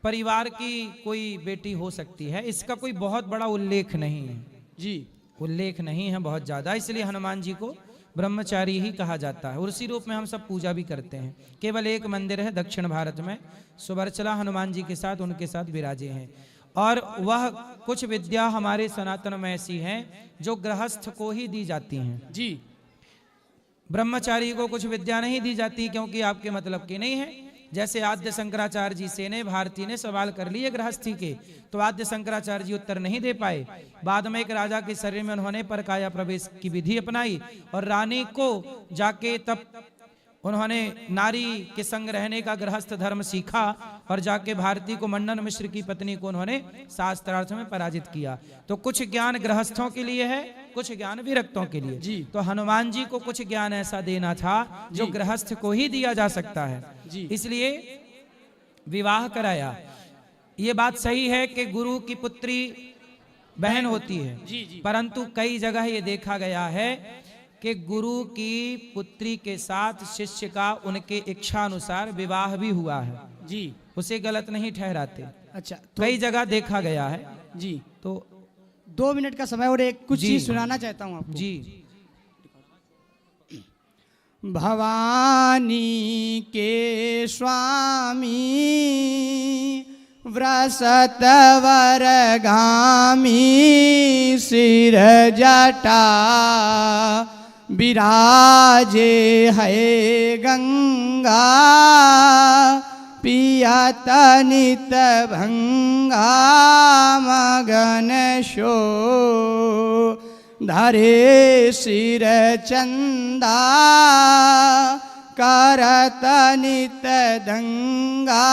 परिवार की कोई बेटी हो सकती है, इसका कोई बहुत बड़ा उल्लेख नहीं है। जी। उल्लेख नहीं है बहुत ज्यादा, इसलिए हनुमान जी को ब्रह्मचारी ही कहा जाता है, और उसी रूप में हम सब पूजा भी करते हैं। केवल एक मंदिर है दक्षिण भारत में, सुवर्चला हनुमान जी के साथ, उनके साथ विराजे हैं। और वह कुछ विद्या हमारे सनातन में ऐसी हैं जो गृहस्थ को ही दी जाती हैं। जी। ब्रह्मचारी को कुछ विद्या नहीं दी जाती, क्योंकि आपके मतलब की नहीं है। जैसे आद्य शंकराचार्य जी से ने भारती ने सवाल कर लिए गृहस्थी के, तो आद्य शंकराचार्य जी उत्तर नहीं दे पाए। बाद में एक राजा के शरीर में उन्होंने परकाया प्रवेश की विधि अपनाई, और रानी को जाके तब उन्होंने नारी के संग रहने का गृहस्थ धर्म सीखा, और जाके भारती को, मंडन मिश्र की पत्नी को, उन्होंने शास्त्रार्थ में पराजित किया। तो कुछ ज्ञान गृहस्थों के लिए है, कुछ ज्ञान विरक्तों के लिए। जी। तो हनुमान जी को कुछ ज्ञान ऐसा देना था जो गृहस्थ को ही दिया जा सकता है, इसलिए विवाह कराया। ये बात सही है कि गुरु की पुत्री बहन होती है, परंतु कई जगह ये देखा गया है कि गुरु की पुत्री के साथ शिष्य का उनके इच्छा अनुसार विवाह भी हुआ है। जी। उसे गलत नहीं ठहराते। अच्छा, तो कई जगह देखा गया है। जी। तो 2 मिनट का समय और एक कुछ जी। चीज सुनाना चाहता हूँ आपको। जी। भवानी के स्वामी व्रसतवर गामी, सिर जटा विराजे है गंगा, पियत नित भंगा, मगन शो धरे सिर चंदा, करत नित दंगा,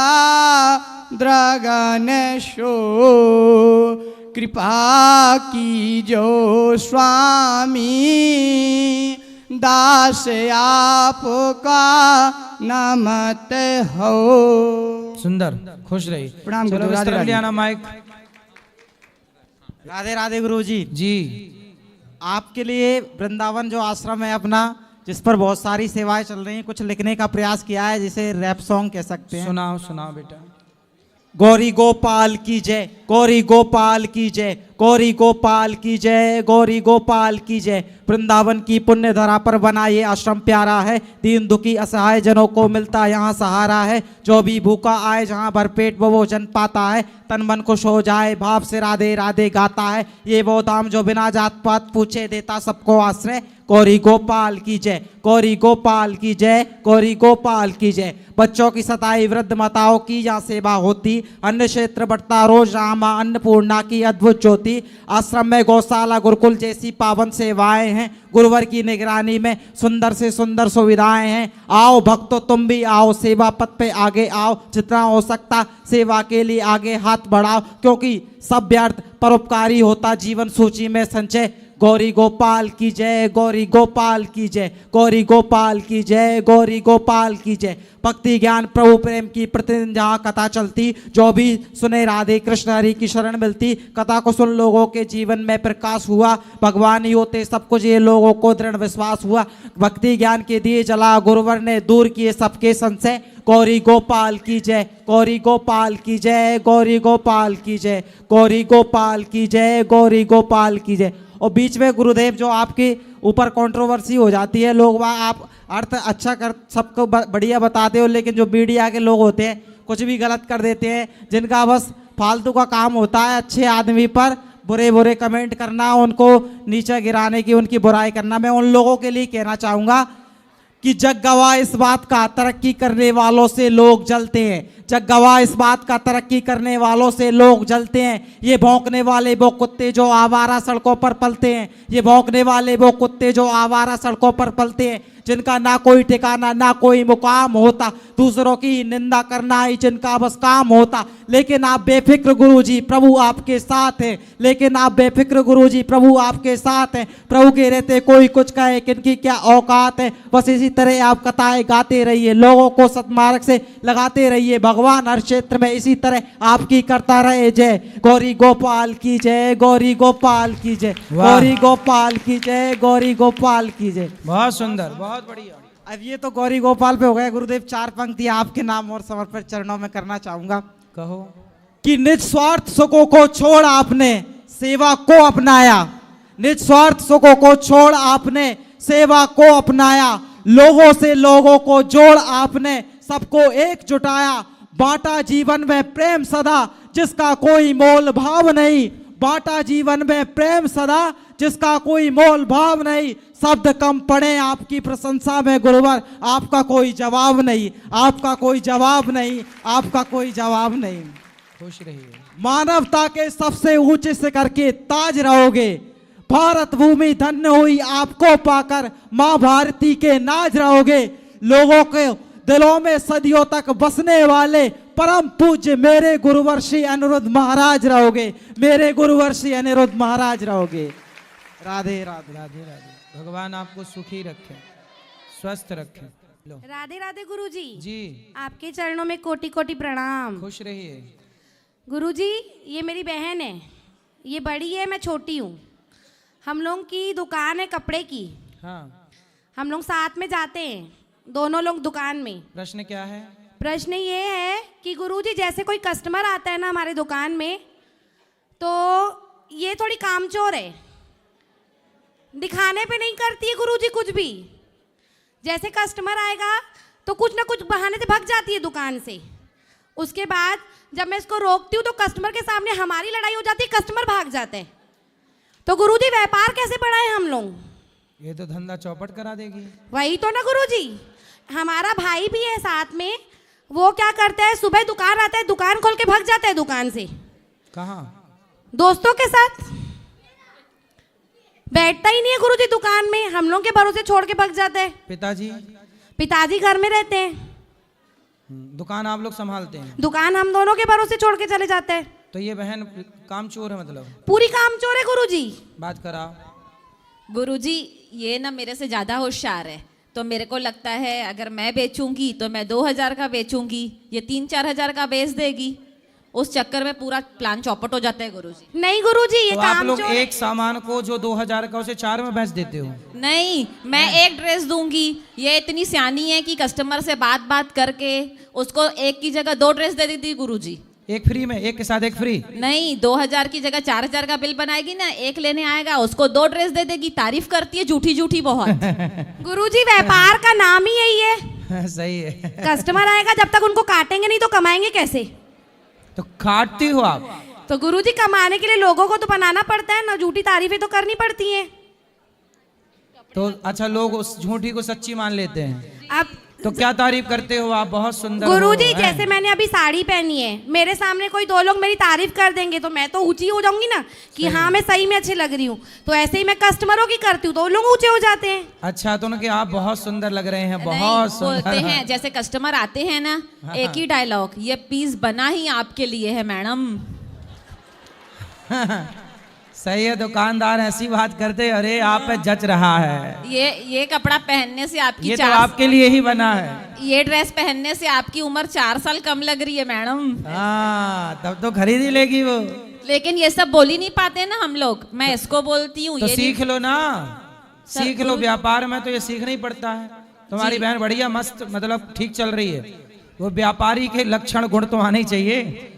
द्रगन शो कृपा की जो स्वामी, दास आपका नमत हो। सुंदर, खुश रही। प्रणाम चलो गुरुजी, राधे विस्तार राधे। लिया ना माइक। राधे राधे गुरुजी। जी। आपके लिए वृंदावन जो आश्रम है अपना, जिस पर बहुत सारी सेवाएं चल रही हैं, कुछ लिखने का प्रयास किया है, जिसे रैप सॉन्ग कह सकते हैं। सुनाओ सुनाओ बेटा। गौरी गोपाल की जय, गौरी गोपाल की जय, गौरी गोपाल की जय, गौरी गोपाल की जय। वृंदावन की पुण्य धरा पर बना ये आश्रम प्यारा है, दीन दुखी असहाय जनों को मिलता यहाँ सहारा है। जो भी भूखा आए जहाँ भरपेट वो भोजन पाता है, तन मन खुश हो जाए भाव से राधे राधे गाता है। ये वो धाम जो बिना जात पात पूछे देता सबको आश्रय, गौरी गोपाल की जय, गौरी गोपाल की जय, गौरी गोपाल की जय। बच्चों की सताई वृद्ध माताओं की यहाँ सेवा होती, अन्न क्षेत्र बढ़ता रोज रामा अन्नपूर्णा की अद्भुत ज्योति। आश्रम में गौशाला गुरुकुल जैसी पावन सेवाएं हैं, गुरुवर की निगरानी में सुंदर से सुंदर सुविधाएं हैं। आओ भक्तों तुम भी आओ, सेवा पथ पे आगे आओ, जितना हो सकता सेवा के लिए आगे हाथ बढ़ाओ, क्योंकि सब व्यर्थ परोपकारी होता जीवन सूची में संचय। गौरी गोपाल की जय, गौरी गोपाल की जय, गौरी गोपाल की जय, गौरी गोपाल की जय। भक्ति ज्ञान प्रभु प्रेम की प्रतिदिन जहाँ कथा चलती, जो भी सुने राधे कृष्ण हरि की शरण मिलती। कथा को सुन लोगों के जीवन में प्रकाश हुआ, भगवान ही होते सब कुछ ये लोगों को दृढ़ विश्वास हुआ। भक्ति ज्ञान के दिए जला गुरुवर ने दूर किए सबके संशय। गौरी गोपाल की जय, गौरी गोपाल की जय, गौरी गोपाल की जय, गौरी गोपाल की जय, गौरी गोपाल की जय। और बीच में गुरुदेव जो आपके ऊपर कंट्रोवर्सी हो जाती है, लोग वहाँ आप अर्थ अच्छा कर सबको बढ़िया बताते हो, लेकिन जो मीडिया के लोग होते हैं कुछ भी गलत कर देते हैं, जिनका बस फालतू का काम होता है अच्छे आदमी पर बुरे बुरे कमेंट करना, उनको नीचे गिराने की, उनकी बुराई करना। मैं उन लोगों के लिए कहना चाहूँगा कि जग गवाह इस बात का, तरक्की करने वालों से लोग जलते हैं। जग गवाह इस बात का, तरक्की करने वालों से लोग जलते हैं। ये भौंकने वाले वो कुत्ते जो आवारा सड़कों पर पलते हैं, ये भौंकने वाले वो कुत्ते जो आवारा सड़कों पर पलते हैं, जिनका ना कोई ठिकाना ना कोई मुकाम होता, दूसरों की निंदा करना ही जिनका बस काम होता। लेकिन आप बेफिक्र गुरुजी, प्रभु आपके साथ है। लेकिन आप बेफिक्र गुरुजी, प्रभु आपके साथ है। प्रभु के रहते कोई कुछ कहे, किनकी क्या औकात है। बस इसी तरह आप कथाएं गाते रहिए, लोगों को सतमार्ग से लगाते रहिए। भगवान हर क्षेत्र में इसी तरह आपकी करता रहे जय। गौरी गोपाल की जय, गौरी गोपाल की जय, गौरी गोपाल की जय, गौरी गोपाल की जय। बहुत सुंदर, बहुत बढ़िया। अब ये तो गौरी गोपाल पे हो गया गुरुदेव। चार पंक्ति आपके नाम और समर्पित चरणों में करना चाहूंगा। कहो। कि निस्वार्थ सुखों को छोड़ आपने सेवा को अपनाया, निस्वार्थ सुखों को छोड़ आपने सेवा को अपनाया। लोगों से लोगों को जोड़ आपने सबको एक जुटाया। बांटा जीवन में प्रेम सदा जिसका कोई मोल भाव नहीं, बांटा जीवन में प्रेम सदा जिसका कोई मोल भाव नहीं। शब्द कम पड़े आपकी प्रशंसा में गुरुवर, आपका कोई जवाब नहीं, आपका कोई जवाब नहीं, आपका कोई जवाब नहीं। खुश रहिए। मानवता के सबसे ऊंचे शिखर के ताज रहोगे। भारत भूमि धन्य हुई आपको पाकर, माँ भारती के नाज रहोगे। लोगों के दिलों में सदियों तक बसने वाले परम पूज्य मेरे गुरुवर श्री अनिरुद्ध महाराज रहोगे, मेरे गुरुवर श्री अनिरुद्ध महाराज रहोगे। राधे राधे राधे राधे। भगवान आपको सुखी रखे, स्वस्थ रखे। लो। राधे राधे गुरुजी। जी। आपके चरणों में कोटि कोटि प्रणाम। खुश रहिए। गुरुजी, ये मेरी बहन है, ये बड़ी है, मैं छोटी हूँ। हम लोग की दुकान है कपड़े की। हाँ। हम लोग साथ में जाते हैं, दोनों लोग दुकान में। प्रश्न क्या है? प्रश्न ये है कि गुरुजी जैसे कोई कस्टमर आता है ना हमारे दुकान में, तो ये थोड़ी कामचोर है, दिखाने पे नहीं करती है गुरुजी कुछ भी। जैसे कस्टमर आएगा तो कुछ ना कुछ बहाने से भाग जाती है दुकान से। उसके बाद जब मैं इसको रोकती हूँ तो कस्टमर के सामने हमारी लड़ाई हो जाती है, कस्टमर भाग जाते हैं। तो गुरुजी व्यापार कैसे बढ़ाएं हम लोग? ये तो धंधा चौपट करा देगी। वही तो ना गुरुजी। हमारा भाई भी है साथ में, वो क्या करता है, सुबह दुकान आता है, दुकान खोल के भाग जाता है दुकान से। कहाँ? दोस्तों के साथ बैठता ही नहीं है गुरुजी दुकान में, हम लोग के भरोसे छोड़ के भाग जाते हैं। पिताजी? पिताजी घर में रहते हैं। दुकान आप लोग संभालते हैं? दुकान हम दोनों के भरोसे छोड़ के चले जाते हैं। तो ये बहन कामचोर है मतलब? पूरी कामचोर है गुरुजी। बात कराओ। गुरुजी, ये ना मेरे से ज़्यादा होशियार है, तो मेरे को लगता है अगर मैं बेचूंगी तो मैं 2000 का बेचूंगी, ये 3-4 हजार का बेच देगी। उस चक्कर में पूरा प्लान चौपट हो जाता है गुरुजी। नहीं गुरुजी, ये तो आप लोग एक सामान को जो 2000 का उसे 4 में बेच देते हो? नहीं, मैं एक ड्रेस दूंगी, ये इतनी सियानी है कि कस्टमर से बात करके उसको एक की जगह 2 ड्रेस दे देती गुरुजी। एक फ्री में, एक के साथ एक फ्री? नहीं, 2000 की जगह 4000 का बिल बनाएगी ना, एक लेने आएगा उसको 2 ड्रेस दे देगी। तारीफ करती है झूठी झूठी बहुत। गुरुजी व्यापार का नाम ही यही है। सही है। कस्टमर आएगा, जब तक उनको काटेंगे नहीं तो कमाएंगे कैसे? तो काटती हो आप? तो गुरुजी कमाने के लिए लोगों को तो बनाना पड़ता है ना, झूठी तारीफें तो करनी पड़ती हैं। तो अच्छा, लोग उस झूठी को सच्ची मान लेते हैं। अब तो क्या तारीफ करते हो आप, बहुत सुंदर गुरुजी, हो, हैं? जैसे मैंने अभी साड़ी पहनी है, मेरे सामने कोई दो लोग मेरी तारीफ कर देंगे तो मैं तो ऊंची हो जाऊंगी ना कि हाँ मैं सही में अच्छी लग रही हूँ। तो ऐसे ही मैं कस्टमरों की करती हूँ तो वो लोग ऊंचे हो जाते हैं। अच्छा, तो उनके आप बहुत सुंदर लग रहे हैं, बहुत नहीं, बोलते सुंदर हैं जैसे कस्टमर आते हैं ना, एक ही डायलॉग, ये पीस बना ही आपके लिए है मैडम। सही है, दुकानदार ऐसी बात करते, अरे आप पे जच रहा है, ये कपड़ा पहनने से आपकी ये तो आपके लिए ही बना है। ये ड्रेस पहनने से आपकी उम्र 4 साल कम लग रही है मैडम। हाँ, तब तो खरीद ही लेगी वो। लेकिन ये सब बोल ही नहीं पाते ना हम लोग, मैं इसको बोलती हूँ। तो सीख लो ना, सीख लो, व्यापार में तो ये सीखना ही पड़ता है। तुम्हारी बहन बढ़िया मस्त, मतलब ठीक चल रही है। वो व्यापारी के लक्षण गुण तो आने ही चाहिए।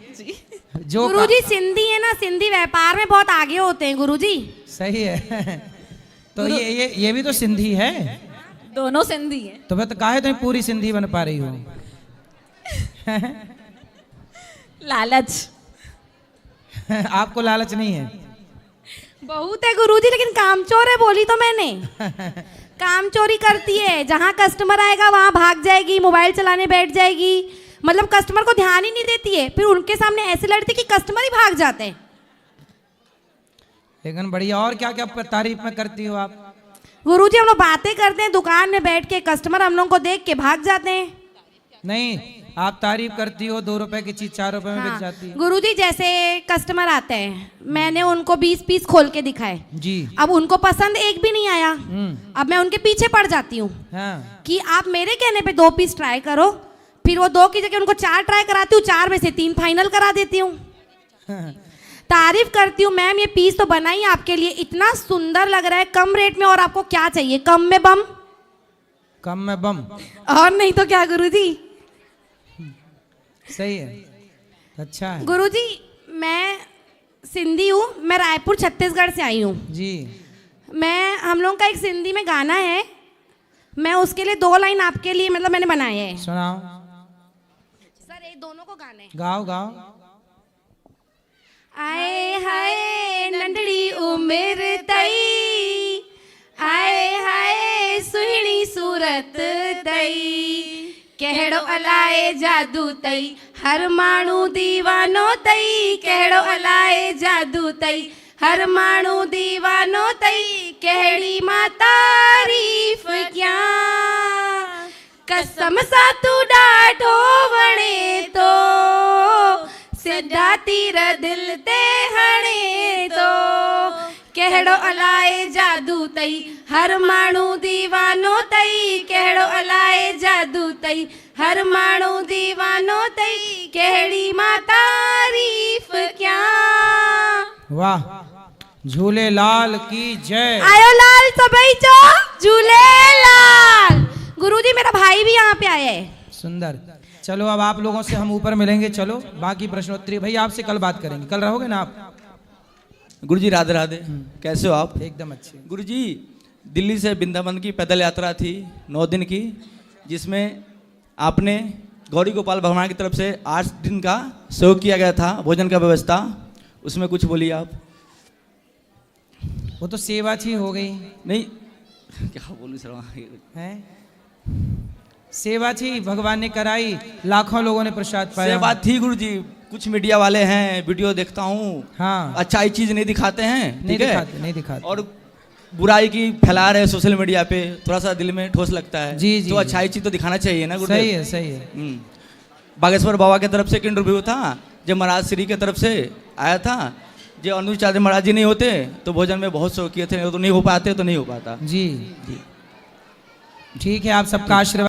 जो गुरुजी सिंधी है ना, सिंधी व्यापार में बहुत आगे होते हैं गुरुजी। सही है। तो ये भी तो सिंधी है, दोनों सिंधी हैं। तो फिर तो काहे तुम पूरी सिंधी बन पा रही हो? लालच। आपको लालच नहीं है? बहुत है गुरुजी, लेकिन कामचोर है, बोली तो मैंने। काम चोरी करती है, जहाँ कस्टमर आएगा वहाँ भाग जाएगी, मोबाइल चलाने बैठ जाएगी, मतलब कस्टमर को ध्यान ही नहीं देती है। फिर उनके सामने ऐसे लड़ती कि कस्टमर ही भाग जाते हैं। लेकिन बढ़िया। और क्या क्या तारीफ में करती हो आप? गुरुजी हम लोग बातें करते हैं दुकान में बैठ के, कस्टमर हम लोग को देख के भाग जाते हैं। नहीं, आप तारीफ करती हो, 2 रुपए की चीज 4 रुपए में बिक जाती है। गुरुजी जैसे कस्टमर आते हैं, मैंने उनको 20 पीस खोल के दिखाए जी, अब उनको पसंद एक भी नहीं आया, अब मैं उनके पीछे पड़ जाती हूँ कि आप मेरे कहने पे 2 पीस ट्राई करो। फिर वो 2 की जगह उनको 4 ट्राई कराती हूँ, 4 में से 3 फाइनल करा देती हूँ। तारीफ करती हूँ, मैम ये पीस तो बना ही आपके लिए, इतना सुंदर लग रहा है, कम रेट में, और आपको क्या चाहिए? कम में बम। कम में बम, और नहीं तो क्या गुरुजी। सही है, अच्छा है। गुरुजी मैं सिंधी हूँ, मैं रायपुर छत्तीसगढ़ से आई हूँ जी। हम लोगों का एक सिंधी में गाना है, मैं उसके लिए 2 लाइन आपके लिए मतलब मैंने बनाए हैं। सुनाओ सर, ये दोनों को गाने। गाओ गाओ। आए हाय नंढड़ी उम्र तई, आए हाय सुहिणी सूरत तई, कहिड़ो अलाए जादू तई, हर माण्हू दीवानो तई, कहिड़ो अलाए जादू तई, हर माण्हू दीवानो तई, कहिड़ी मां तारीफ़ कयां, कसम सां तू ॾाढो वणे तो, सिधा तीर दिल ते हणे तो, कहिड़ो अलाए जादू तई, हर माण्हू दीवानो तई, कहिड़ो अलाए जादू तई, हर माण्हू दीवानो तई, कहिड़ी मां तारीफ़ कयां। वाह, झूलेलाल की जय। आयो लाल सभई चो झूलेलाल। गुरुजी मेरा भाई भी यहाँ पे आया है। सुंदर। चलो अब आप लोगों से हम ऊपर मिलेंगे, चलो बाकी प्रश्नोत्तरी भाई आपसे कल बात करेंगे। कल रहोगे ना आप? गुरुजी राधे राधे, कैसे हो आप? एकदम अच्छे। गुरुजी दिल्ली से वृंदावन की पैदल यात्रा थी 9 दिन की, जिसमें आपने गौरी गोपाल भगवान की तरफ से 8 दिन का सहयोग किया गया था, भोजन का व्यवस्था, उसमें कुछ बोलिए आप। वो तो सेवा थी, हो गई। नहीं क्या बोलूं सर, है सेवा थी, भगवान ने कराई, लाखों लोगों ने प्रसाद पाया। सेवा थी गुरुजी। कुछ मीडिया वाले हैं, वीडियो देखता हूँ, हाँ, अच्छाई चीज नहीं दिखाते हैं, ठीक है, नहीं दिखाते, और बुराई की फैला रहे सोशल मीडिया पे, थोड़ा सा दिल में ठोस लगता है। जी जी, तो अच्छाई चीज तो दिखाना चाहिए ना गुरुदेव। सही है, सही है। बागेश्वर बाबा की तरफ से एक इंटरव्यू था, जब महाराज श्री की तरफ से आया था, जो अनुज चाचे महाराज जी नहीं होते तो भोजन में बहुत शौक किए थे, तो नहीं हो पाते, तो नहीं हो पाता। जी, ठीक है, आप सबका आशीर्वाद।